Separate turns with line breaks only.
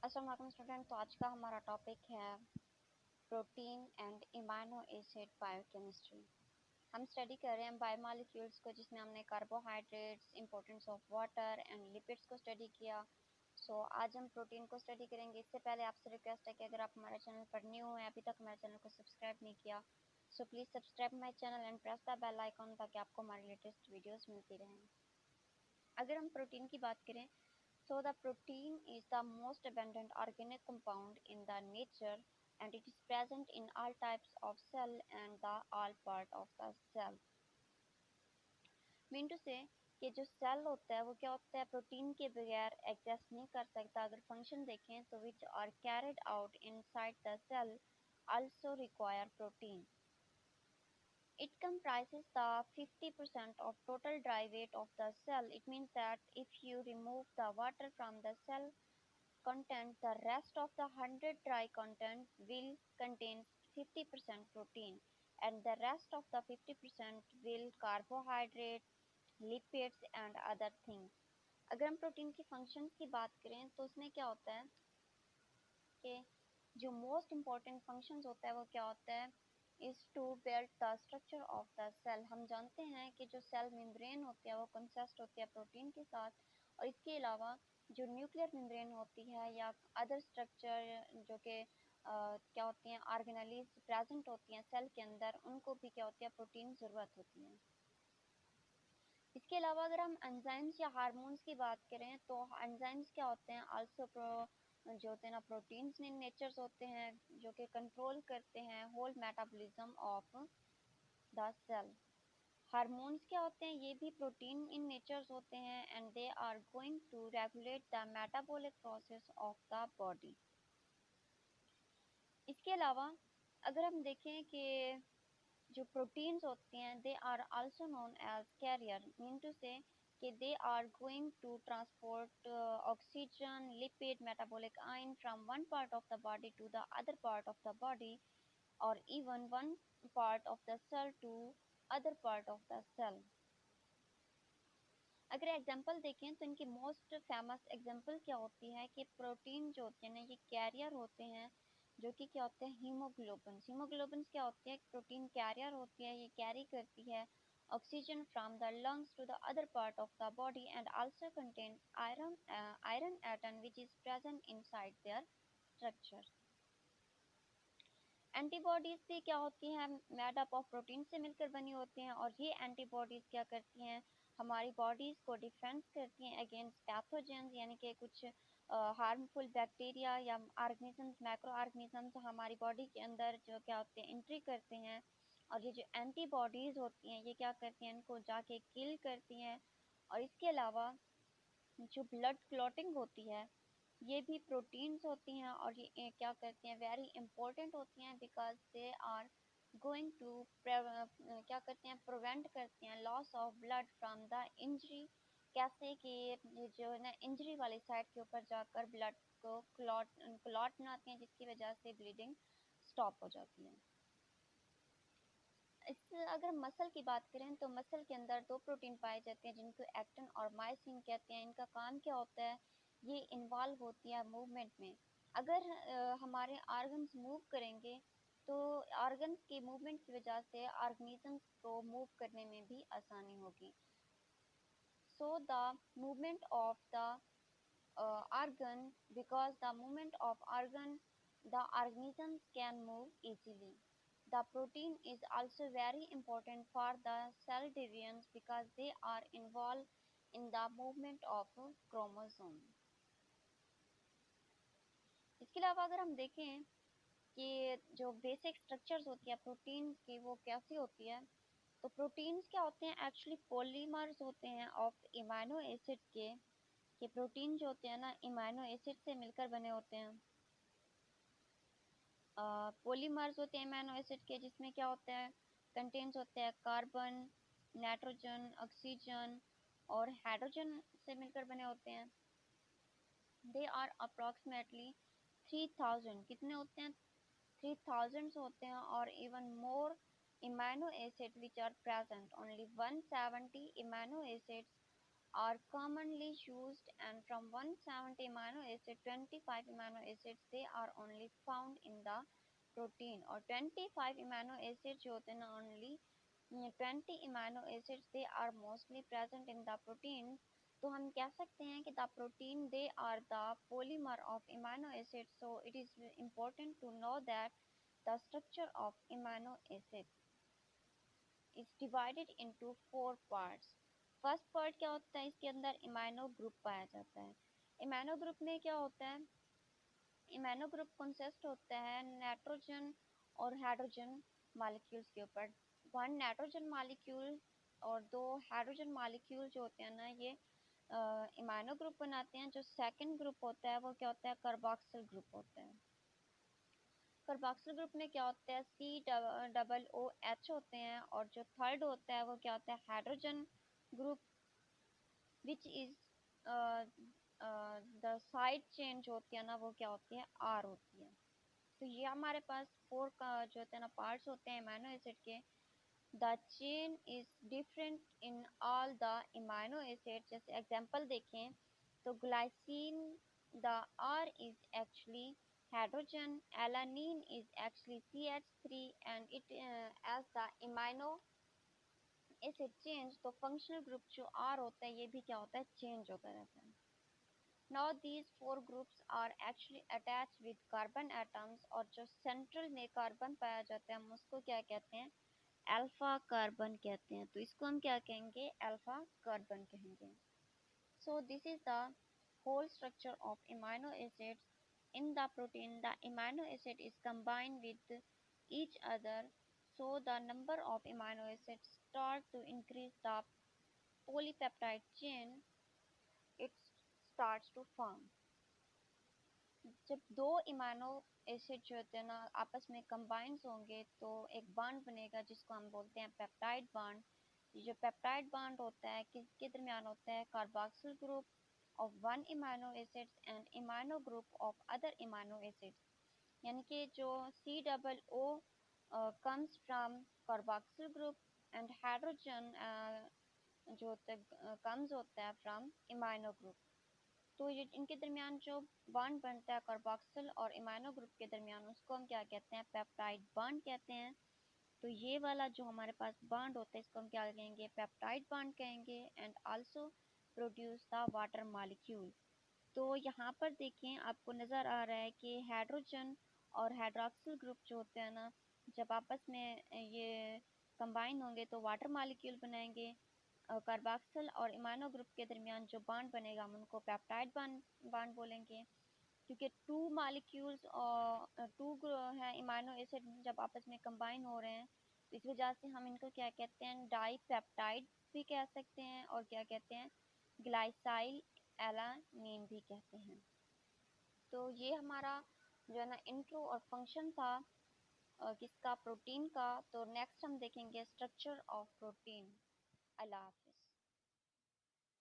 अस्सलाम वालेकुम स्टूडेंट। तो आज का हमारा टॉपिक है प्रोटीन एंड इमाइनो एसिड बायोकेमिस्ट्री। हम स्टडी कर रहे हैं बायोमॉलिक्यूल्स को, जिसमें हमने carbohydrates, importance of water and lipids को स्टडी किया। आज हम प्रोटीन को स्टडी करेंगे। इससे पहले आपसे रिक्वेस्ट है कि अगर आप हमारे चैनल पर न्यू हैं, अभी तक हमारे चैनल को सब्सक्राइब नहीं किया, so please subscribe my channel and press the bell icon, ताकि आपको हमारी लेटेस्ट वीडियोज़ मिलती रहें। अगर हम प्रोटीन की बात करें, so the protein is the most abundant organic compound in the nature, and it is present in all types of cell and the all part of the cell. Mean to say कि जो cell होता है वो क्या होता है, protein के बगैर एग्जिस्ट नहीं कर सकता। अगर फंक्शन देखें तो which are carried out inside the cell also require protein. It comprises the 50% of total dry weight of the cell. It means that if you remove the water from the cell content, the rest of the 100 dry content will contain 50% protein, and the rest of the 50% will carbohydrate, lipids and other things. अगर हम protein की functions की बात करें तो उसमें क्या होता है कि जो मोस्ट इम्पॉर्टेंट फंक्शंस होता है वो क्या होता है, is to build the structure of the cell. हम जानते हैं कि जो सेल मेम्ब्रेन होती है वो कंसिस्ट होती है प्रोटीन के साथ, और इसके अलावा जो न्यूक्लियर मेम्ब्रेन होती है या अदर स्ट्रक्चर जो कि क्या होती हैं, ऑर्गेनेलीज प्रेजेंट होती हैं सेल के अंदर, उनको भी क्या होती है, प्रोटीन ज़रूरत होती है। इसके अलावा अगर हम एंजाइम्स या हार्मोन्स की बात करें तो एंजाइम्स क्या होते हैं, आल्सो जो होते हैं ना, प्रोटीन्स इन नेचर्स होते हैं जो कि कंट्रोल करते हैं whole metabolism of the cell. Hormones क्या होते हैं, ये भी प्रोटीन इन नेचर्स होते हैं, and they are going to regulate the metabolic process of the body. इसके अलावा अगर हम देखें कि जो प्रोटीन्स होते हैं they are also known as carrier, mean to say कि they are going to transport oxygen, lipid, metabolic ion from one part of the body to the other part of the body, और even one part of the cell to other part of the cell. अगर example देखें तो इनकी most famous example क्या होती है कि protein जो होते हैं ना, ये कैरियर होते हैं जो कि क्या होते हैं, हीमोग्लोबिन। हीमोग्लोबिन क्या होती है, प्रोटीन कैरियर होती है, ये कैरी करती है oxygen from the lungs to the other part of the body, and also contain iron atom which is present inside their structure. Antibodies भी क्या होती हैं, मेड अप ऑफ प्रोटीन से मिलकर बनी होती हैं, और ये एंटीबॉडीज क्या करती हैं, हमारी बॉडीज को डिफेंस करती हैं अगेंस्ट पैथोजेंस, यानी कि कुछ हार्मफुल बैक्टीरिया या ऑर्गेनिजम्स, मैक्रो ऑर्गेनिजम्स हमारी बॉडी के अंदर जो क्या होते हैं, एंट्री करते हैं, और ये जो एंटीबॉडीज होती हैं ये क्या करती हैं, इनको जाके किल करती हैं। और इसके अलावा जो ब्लड क्लॉटिंग होती है ये भी प्रोटीन्स होती हैं, और ये क्या करती हैं, वेरी इंपॉर्टेंट होती हैं, because they are going to क्या करते हैं, प्रिवेंट करते हैं loss of blood from the injury. कैसे कि ये जो है ना, इंजरी वाली साइड के ऊपर जाकर ब्लड को क्लॉट बनाते हैं, जिसकी वजह से ब्लीडिंग स्टॉप हो जाती है। इस अगर मसल की बात करें तो मसल के अंदर दो प्रोटीन पाए जाते हैं जिनको एक्टिन और मायोसिन कहते हैं। इनका काम क्या होता है, ये इन्वॉल्व होती है मूवमेंट में। अगर हमारे ऑर्गन्स मूव करेंगे तो ऑर्गन्स की मूवमेंट की वजह से ऑर्गेनिजम्स को मूव करने में भी आसानी होगी। So the movement of the organ, because the movement of organ, the organisms can move easily. The protein is also very important for the cell divisions because they are involved in the movement of chromosome. इसके अलावा अगर हम देखें कि जो basic structures होती है protein की वो कैसी होती है, तो प्रोटीन्स क्या होते हैं, एक्चुअली पॉलीमर्स होते हैं ऑफ इमाइनो एसिड के। कि प्रोटीन जो होते हैं ना, इमाइनो एसिड से मिलकर बने होते हैं। पॉलीमर्स होते हैं अमीनो एसिड के, जिसमें क्या होता है, कंटेंट्स होते हैं कार्बन, नाइट्रोजन, ऑक्सीजन और हाइड्रोजन से मिलकर बने होते हैं। दे आर अप्रॉक्सीमेटली 3000, कितने होते हैं, 3000 होते हैं, और even more amino acid which are present, only 170 amino acids are commonly used, and from 170 amino acid 25 amino acids they are only found in the protein, और 25 amino acids जो होते हैं ना only 20 amino acids they are mostly present in the protein. तो हम कह सकते हैं कि the protein they are the polymer of amino acids. So it is important to know that the structure of amino acid is divided into four parts. First part क्या होता है, इसके अंदर इमाइनो ग्रुप पाया जाता है. इमाइनो ग्रुप में क्या होता है, इमाइनो ग्रुप कंसिस्ट होता है नाइट्रोजन और हाइड्रोजन मॉलिक्यूल्स के ऊपर. वन नाइट्रोजन मॉलिक्यूल और दो हाइड्रोजन मॉलिक्यूल जो होते हैं ना, ये इमाइनो ग्रुप बनाते हैं. जो सेकंड ग्रुप होता है वो क्या होता है, कार्बोक्सिल ग्रुप होता है. कार्बोक्सिल ग्रुप में क्या होता है, COOH होते हैं, और जो थर्ड होता है वो क्या होता है, hydrogen group, which is the side chain जो होती है ना वो क्या होती है, R होती है. तो ये हमारे पास फोर का जो होते हैं ना पार्ट्स होते हैं अमीनो एसिड के. The chain is different in all the amino acid. जैसे एग्जांपल देखें तो glycine, the R is actually hydrogen, alanine is actually CH3, and it as the amino acid change, तो functional group जो R होता है ये भी क्या होता है, चेंज होता रहता है. Now these four groups are actually attached with carbon atoms, और जो सेंट्रल में कार्बन पाया जाता है हम उसको क्या कहते हैं, अल्फा कार्बन कहते हैं. तो इसको हम क्या कहेंगे, अल्फा कार्बन कहेंगे. So this is the whole structure of amino acids. In the protein, the amino acid is combined with each other, so the number of amino acids start to increase. The polypeptide chain it starts to form. जब दो इमानो acid जो होते हैं ना आपस में combine होंगे तो एक बॉन्ड बनेगा जिसको हम बोलते हैं पेप्टाइड बॉन्ड. जो पेप्टाइड बॉन्ड होता है किसके दरमियान होता है, carboxyl group of one amino acids and amino group of other amino acids. यानी कि जो COO comes from carboxyl group and hydrogen जो होता है comes होता है फ्रॉम इमानो ग्रुप. तो ये इनके दरमियान जो बॉन्ड बनता है कार्बोक्सिल और इमाइनो ग्रुप के दरमियान उसको हम क्या कहते हैं, पेप्टाइड बॉन्ड कहते हैं. तो ये वाला जो हमारे पास बॉन्ड होता है इसको हम क्या कहेंगे, पेप्टाइड बॉन्ड कहेंगे. And also produce the water molecule. तो यहाँ पर देखें आपको नज़र आ रहा है कि हाइड्रोजन और हाइड्रोक्सिल ग्रुप जो होते हैं ना जब आपस में ये कंबाइन होंगे तो वाटर मॉलिक्यूल बनाएंगे. कार्बोक्सिल और इमाइनो ग्रुप के दरमियान जो बॉन्ड बनेगा हम उनको पेप्टाइड बॉन्ड बोलेंगे. क्योंकि टू मॉलिक्यूल्स और टू हैं इमाइनो एसिड जब आपस में कंबाइन हो रहे हैं तो इस वजह से हम इनको क्या कहते हैं, डाईपेप्टाइड भी कह सकते हैं और क्या कहते हैं, ग्लाइसाइल एलानीन भी कहते हैं. तो ये हमारा जो है ना इंट्रो और फंक्शन था किसका, प्रोटीन का. तो नेक्स्ट हम देखेंगे स्ट्रक्चर ऑफ प्रोटीन. अल्लाह.